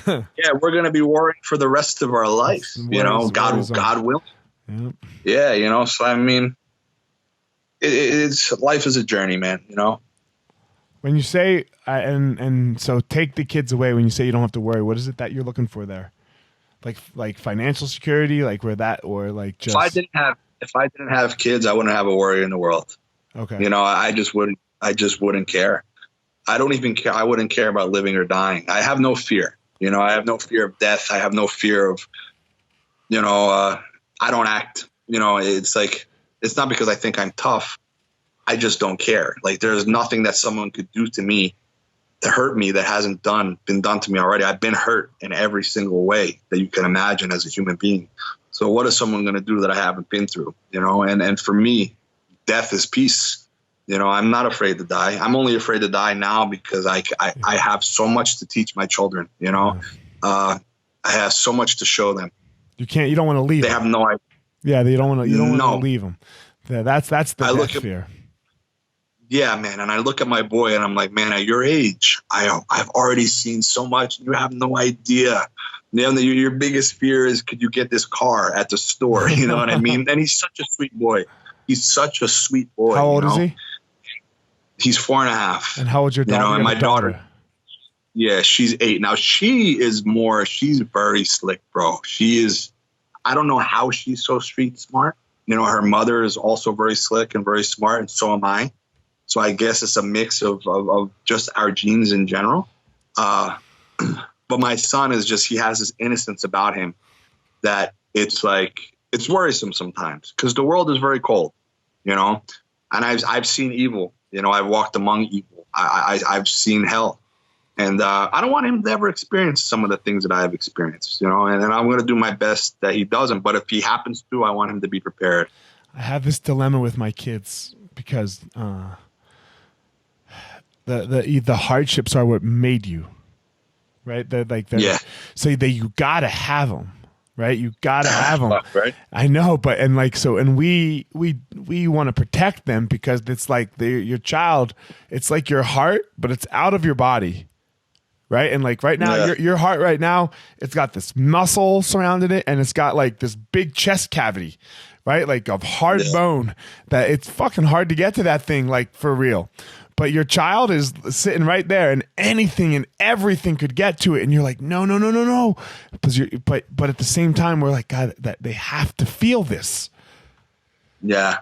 Yeah, we're going to be worrying for the rest of our life. You know, God will. Yep. Yeah, you know. So I mean, it's life is a journey, man. You know. When you say and so take the kids away, when you say you don't have to worry, what is it that you're looking for there? Like financial security, like where that, or like just if I didn't have kids, I wouldn't have a worry in the world. Okay. You know, I just wouldn't care. I don't even care. I wouldn't care about living or dying. I have no fear. You know, I have no fear of death. I have no fear of, you know, I don't act, you know, it's like, it's not because I think I'm tough. I just don't care. Like, there's nothing that someone could do to me to hurt me that hasn't been done to me already. I've been hurt in every single way that you can imagine as a human being. So what is someone going to do that I haven't been through, you know? And for me, death is peace. You know, I'm not afraid to die. I'm only afraid to die now because I have so much to teach my children, you know. I have so much to show them. You don't want to leave them. They have no idea. Yeah, you don't want to leave them. That's the death fear. Yeah, man. And I look at my boy and I'm like, man, at your age, I've already seen so much. You have no idea. You know, your biggest fear is, could you get this car at the store? You know what I mean? And he's such a sweet boy. He's such a sweet boy. How old is he? He's 4.5. And how old's your daughter? You know, and my daughter. Yeah, she's 8. Now she's very slick, bro. I don't know how she's so street smart. You know, her mother is also very slick and very smart, and so am I. So I guess it's a mix of just our genes in general. But my son he has this innocence about him that it's like, it's worrisome sometimes because the world is very cold, you know, and I've seen evil, you know, I've walked among evil. I've seen hell, and I don't want him to ever experience some of the things that I have experienced, you know, and I'm going to do my best that he doesn't. But if he happens to, I want him to be prepared. I have this dilemma with my kids because the hardships are what made you, right? So you gotta have them, right? You gotta have them, right? I know, but we want to protect them because it's like your child. It's like your heart, but it's out of your body, right? And like right now, your heart right now, it's got this muscle surrounding it, and it's got like this big chest cavity, right? Like of hard bone that it's fucking hard to get to that thing, like for real. But your child is sitting right there, and anything and everything could get to it, and you're like, no. But at the same time, we're like, God, that they have to feel this. Yeah.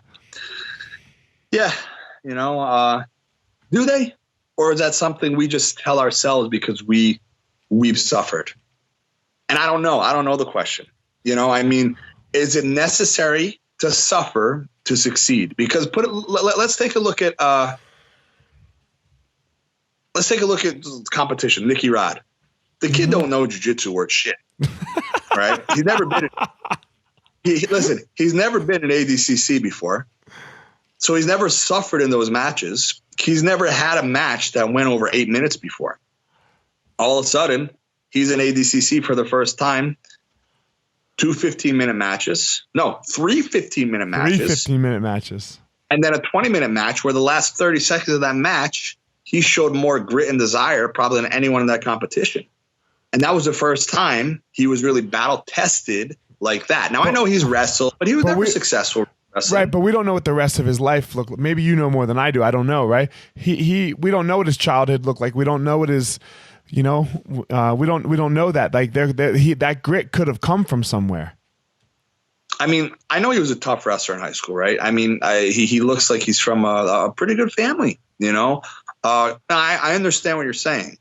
You know, do they, or is that something we just tell ourselves because we've suffered? And I don't know. I don't know the question. You know, I mean, is it necessary to suffer to succeed? Because let's take a look at. Let's take a look at competition. Nicky Rod. The kid don't know jiu-jitsu worth shit, right? He's never been. He's never been in ADCC before, so he's never suffered in those matches. He's never had a match that went over 8 minutes before. All of a sudden, he's in ADCC for the first time. 2 15-minute matches. No, 3 15-minute matches. 3 15-minute matches. And then a 20-minute match where the last 30 seconds of that match, he showed more grit and desire probably than anyone in that competition. And that was the first time he was really battle tested like that. Now, I know he's wrestled, but he was never successful wrestling. Right, but we don't know what the rest of his life looked like. Maybe you know more than I do. I don't know, right? We don't know what his childhood looked like. We don't know what his, we don't know that. Like that grit could have come from somewhere. I mean, I know he was a tough wrestler in high school, right? I mean, he looks like he's from a pretty good family, you know? I understand what you're saying,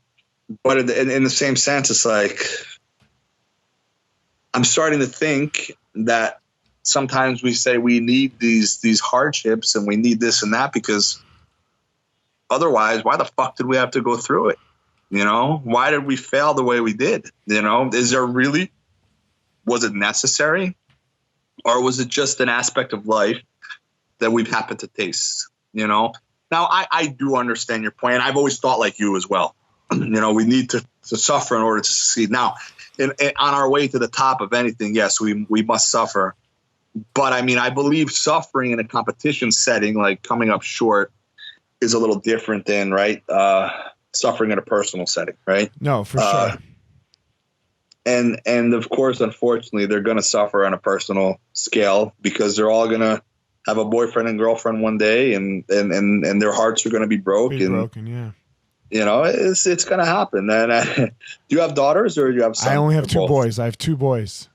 but in the same sense, it's like I'm starting to think that sometimes we say we need these hardships and we need this and that because otherwise, why the fuck did we have to go through it? You know, why did we fail the way we did? You know, was it necessary, or was it just an aspect of life that we've happened to taste? You know. Now, I do understand your point, and I've always thought like you as well. You know, we need to suffer in order to succeed. Now, on our way to the top of anything, yes, we must suffer. But, I mean, I believe suffering in a competition setting, like coming up short, is a little different than, right, suffering in a personal setting, right? No, for sure. And, of course, unfortunately, they're going to suffer on a personal scale because they're all going to have a boyfriend and girlfriend one day, and their hearts are going to be broken. Yeah. You know, it's going to happen. And do you have daughters or do you have sons? I only have 2 boys. I have 2 boys.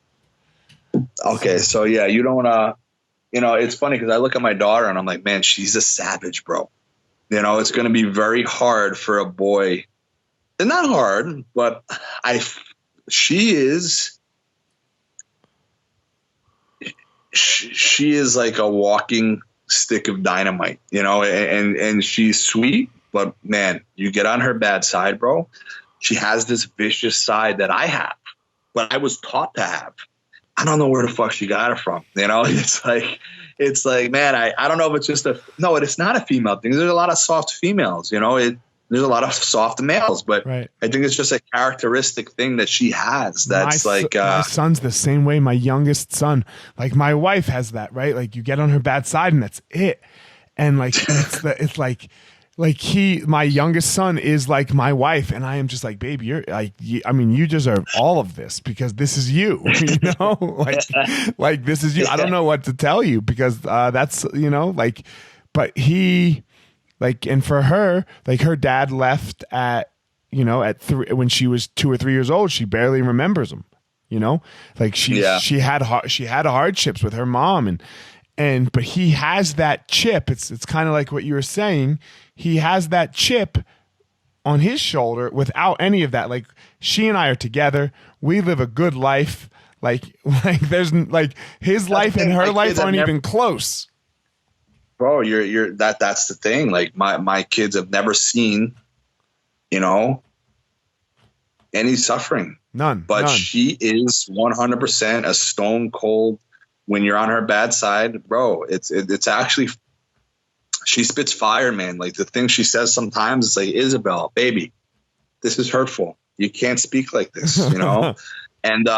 Okay, so yeah, you don't. You know, it's funny because I look at my daughter and I'm like, man, she's a savage, bro. You know, it's going to be very hard for a boy. And not hard, but she is like a walking stick of dynamite, you know, and she's sweet, but man, you get on her bad side, bro. She has this vicious side that I have, but I was taught to have. I don't know where the fuck she got it from. You know, it's like, man, I don't know if it's just it's not a female thing. There's a lot of soft females, you know, there's a lot of soft males, but right. I think it's just a characteristic thing that she has. That's my son's the same way. My youngest son, like my wife has that, right? Like you get on her bad side and that's it. And like, it's like my youngest son is like my wife. And I am just like, baby, you're like, you deserve all of this because this is you, you know, like this is you. I don't know what to tell you because that's, you know, like, but like, and for her, like her dad left at, you know, when she was 2 or 3 years old. She barely remembers him, you know, like she had hardships with her mom but he has that chip. It's kind of like what you were saying. He has that chip on his shoulder without any of that. Like she and I are together. We live a good life. Like there's like his life and her life aren't even close. Bro, that's the thing. Like my kids have never seen, you know, any suffering. None. But she is 100% a stone cold. When you're on her bad side, bro, it's actually she spits fire, man. Like the things she says sometimes, it's like, Isabel, baby, this is hurtful. You can't speak like this, you know? And,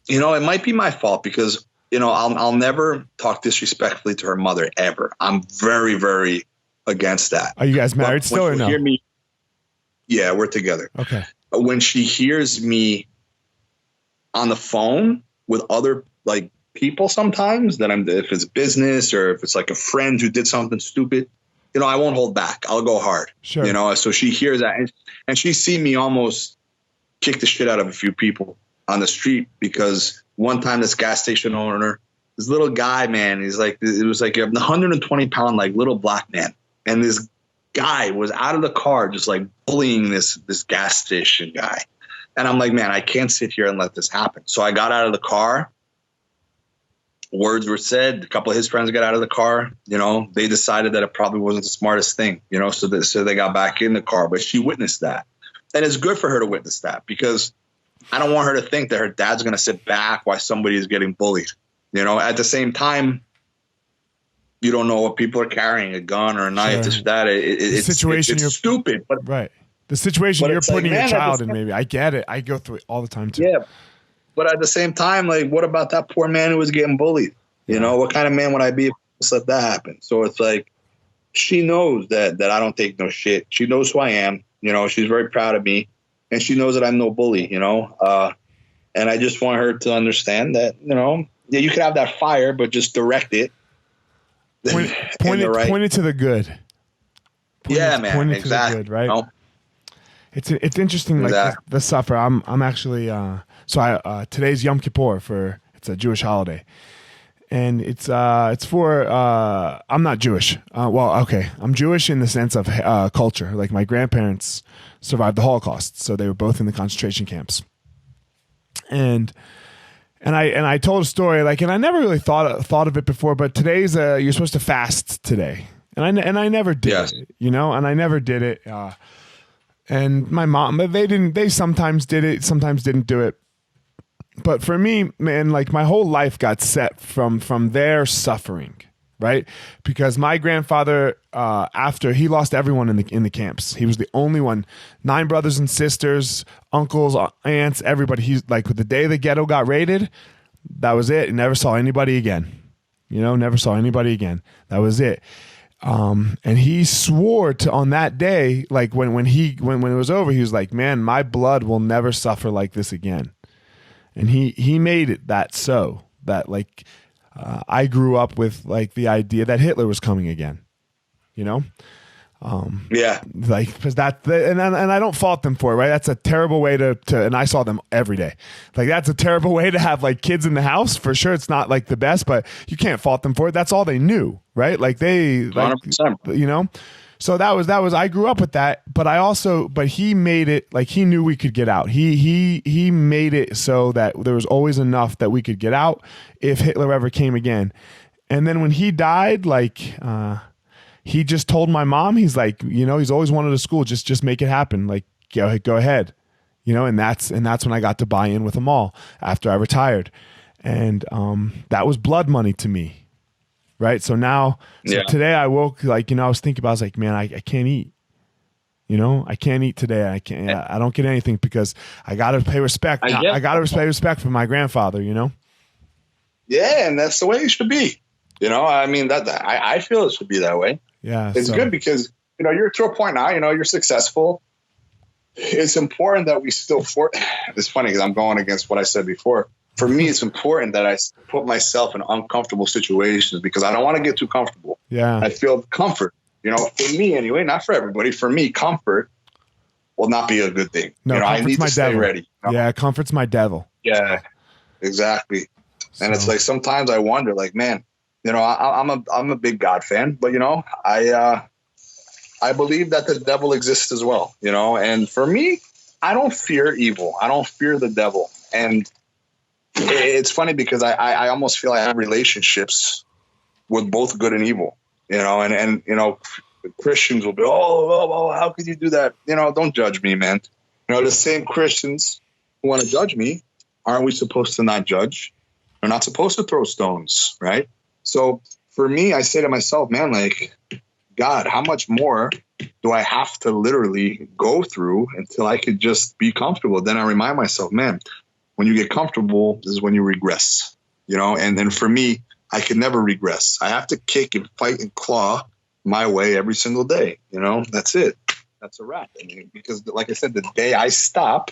you know, it might be my fault because, you know, I'll never talk disrespectfully to her mother ever. I'm very, very against that. Are you guys married still or no? Yeah, we're together. Okay. But when she hears me on the phone with other like people sometimes that if it's business or if it's like a friend who did something stupid, you know, I won't hold back. I'll go hard. Sure. You know, so she hears that and she see me almost kick the shit out of a few people on the street because one time this gas station owner, this little guy, man, he's like, it was like a 120-pound, like little black man. And this guy was out of the car, just like bullying this gas station guy. And I'm like, man, I can't sit here and let this happen. So I got out of the car. Words were said. A couple of his friends got out of the car. You know, they decided that it probably wasn't the smartest thing, you know, so they got back in the car. But she witnessed that. And it's good for her to witness that because I don't want her to think that her dad's going to sit back while somebody is getting bullied. You know, at the same time, you don't know what people are carrying, a gun or a knife, this or that. It's stupid. But, right. The situation you're putting your child in, maybe. I get it. I go through it all the time, too. Yeah. But at the same time, like, what about that poor man who was getting bullied? You know, what kind of man would I be if I let that happen? So it's like, she knows that I don't take no shit. She knows who I am. You know, she's very proud of me. And she knows that I'm no bully, you know. And I just want her to understand that, you know, yeah, you can have that fire, but just direct it. Point it to the good. Man, exactly. To the good, right? You know? It's interesting, like the suffer. I'm actually today's Yom Kippur it's a Jewish holiday, and it's for I'm not Jewish. I'm Jewish in the sense of culture. Like my grandparents survived the Holocaust, so they were both in the concentration camps, and I told a story and I never really thought of it before, but today's you're supposed to fast today, and I never did it, you know, and I never did it. And my mom, they sometimes did it, sometimes didn't do it. But for me, man, like my whole life got set from their suffering, right? Because my grandfather, after he lost everyone in the camps, he was the only one, 9 brothers and sisters, uncles, aunts, everybody. He's like, the day the ghetto got raided, that was it. And never saw anybody again, you know, never saw anybody again. That was it. And he swore on that day, like when it was over, he was like, man, my blood will never suffer like this again. And he made it that like, I grew up with like the idea that Hitler was coming again, you know? Like, cause and I don't fault them for it, right? That's a terrible way to, and I saw them every day. Like that's a terrible way to have like kids in the house for sure. It's not like the best, but you can't fault them for it. That's all they knew, right? Like they, like, 100%. You know? So that was, I grew up with that, but he made it like he knew we could get out. He made it so that there was always enough that we could get out if Hitler ever came again. And then when he died, like, he just told my mom, he's like, you know, he's always wanted a school. Just make it happen. Like, go ahead, you know, and that's when I got to buy in with them all after I retired. And, that was blood money to me. Right. So today I woke, like, you know, I was thinking about, I was like, man, I can't eat, you know, I can't eat today. I don't get anything because I got to pay respect. I got to pay respect for my grandfather, you know? Yeah. And that's the way it should be. You know, I mean, I feel it should be that way. Yeah. It's good because, you know, you're to a point now, you know, you're successful. It's important that we still it's funny because I'm going against what I said before. For me, it's important that I put myself in uncomfortable situations because I don't want to get too comfortable. Yeah. I feel comfort, you know, for me anyway, not for everybody. For me, comfort will not be a good thing. No, you know, I need to stay devil. ready. You know? Yeah. Comfort's my devil. Yeah, exactly. And it's like, sometimes I wonder, like, man, you know, I'm a big God fan, but you know, I believe that the devil exists as well, you know, and for me, I don't fear evil. I don't fear the devil. And it's funny because I almost feel I have relationships with both good and evil, you know, and you know, Christians will be, oh, how could you do that? You know, don't judge me, man. You know, the same Christians who want to judge me, aren't we supposed to not judge? We're not supposed to throw stones, right? So for me, I say to myself, man, like, God, how much more do I have to literally go through until I could just be comfortable? Then I remind myself, man, when you get comfortable is when you regress, you know? And then for me, I could never regress. I have to kick and fight and claw my way every single day. You know, that's it. That's a wrap. I mean, because like I said, the day I stop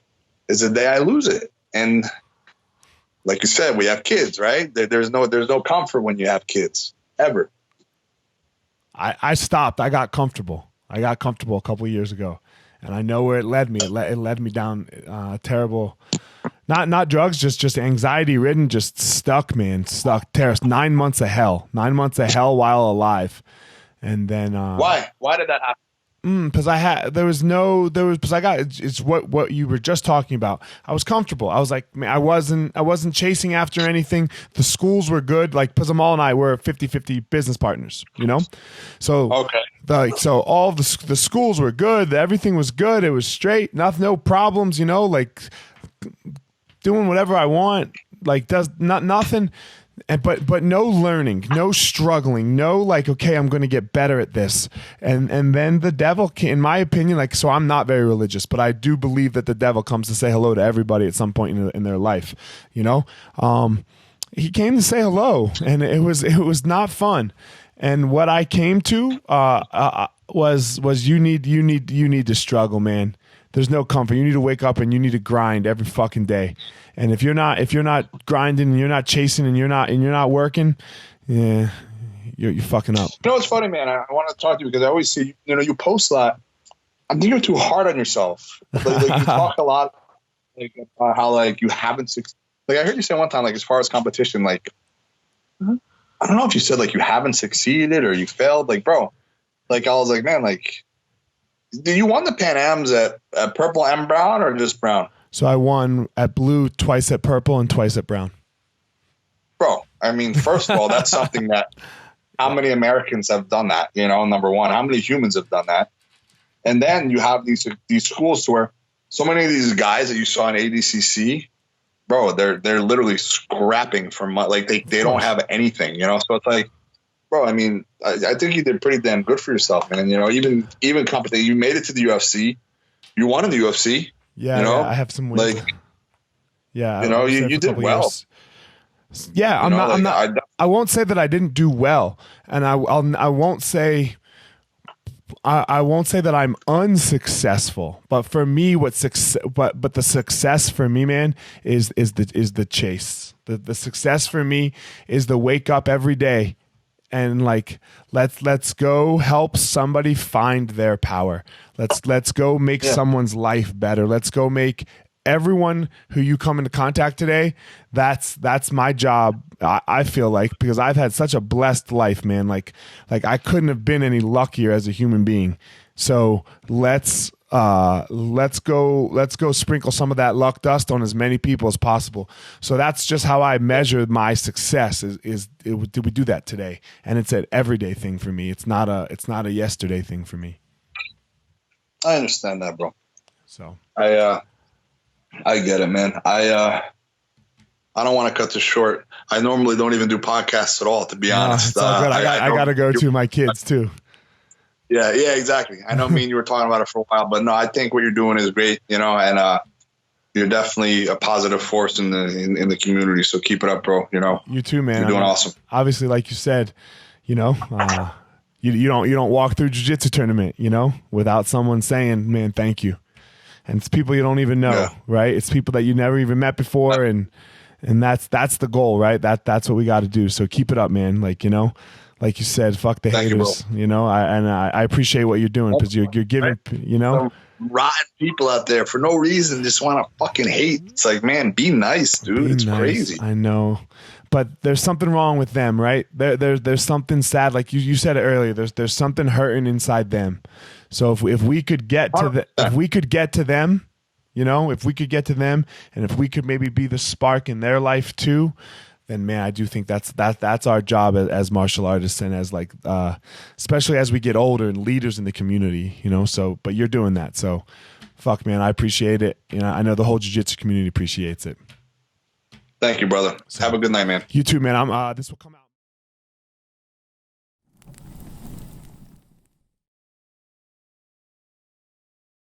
is the day I lose it. And like you said, we have kids, right? There's no comfort when you have kids ever. I stopped. I got comfortable. I got comfortable a couple of years ago, and I know where it led me. It led me down terrible, not drugs, just anxiety ridden, just stuck, man, stuck. 9 months of hell, 9 months of hell while alive, and then why did that happen? Because because I got, it's what you were just talking about. I was comfortable. I was like, man, I wasn't chasing after anything. The schools were good. Like, because Amal and I were 50-50 business partners, you know? So, okay. So all the schools were good. Everything was good. It was straight. No problems, you know, like doing whatever I want, like nothing. But no learning, no struggling, no like, okay, I'm going to get better at this. And then the devil, in my opinion, like, so I'm not very religious, but I do believe that the devil comes to say hello to everybody at some point in their life, you know? He came to say hello, and it was not fun. And what I came to was you need to struggle, man. There's no comfort. You need to wake up and you need to grind every fucking day. And if you're not grinding and you're not chasing and you're not working, yeah, you're fucking up. You know what's funny, man? I want to talk to you because I always see, you know, you post a lot. I think you're too hard on yourself. Like you talk a lot, like about how like you haven't succeeded. Like I heard you say one time, like as far as competition, like I don't know if you said like you haven't succeeded or you failed. Like, bro, like I was like, man, like. Did you won the Pan Ams at purple and brown or just brown? So I won at blue, twice at purple, and twice at brown. Bro, I mean, first of all, that's something that how many Americans have done that? You know, number one, how many humans have done that? And then you have these schools where so many of these guys that you saw in ADCC, bro, they're literally scrapping for money. Like they don't have anything, you know. So it's like, bro, I mean, I think you did pretty damn good for yourself, man. You know, even competition, you made it to the UFC. You won in the UFC. Yeah, you know? I have some wins. Like, yeah, you know, you did well. Years. Yeah, I won't say that I didn't do well, and I won't say that I'm unsuccessful. But for me, what success? But the success for me, man, is the chase. The success for me is the wake up every day. And like, let's go help somebody find their power. Let's go make someone's life better. Let's go make everyone who you come into contact today. That's my job. I feel like, because I've had such a blessed life, man. Like I couldn't have been any luckier as a human being. So let's go sprinkle some of that luck dust on as many people as possible. So that's just how I measure my success did we do that today? And it's an everyday thing for me. It's not a yesterday thing for me. I understand that, bro. So I get it, man. I don't want to cut this short. I normally don't even do podcasts at all, to be honest. It's all good. I got to go to my kids too. Yeah, exactly. I know me and you were talking about it for a while, but no, I think what you're doing is great, you know, and you're definitely a positive force in the community. So keep it up, bro. You know, you too, man. You're doing awesome. Obviously, like you said, you know, you don't walk through jiu-jitsu tournament, you know, without someone saying, man, thank you. And it's people you don't even know, right? It's people that you never even met before, and that's the goal, right? That's what we got to do. So keep it up, man. Like, you know. Like you said, fuck the haters, you know. I appreciate what you're doing, because you're giving, you know, some rotten people out there for no reason just want to fucking hate. It's like, man, be nice, dude. It's crazy. I know, but there's something wrong with them, right? There's something sad, like you said it earlier. There's something hurting inside them. So if we could get to them, you know, if we could get to them, and if we could maybe be the spark in their life too, then man, I do think that's our job as martial artists, and as like especially as we get older and leaders in the community, you know. So, but you're doing that, so fuck, man, I appreciate it. You know, I know the whole jiu-jitsu community appreciates it. Thank you, brother. So, have a good night, man. You too, man. This will come out.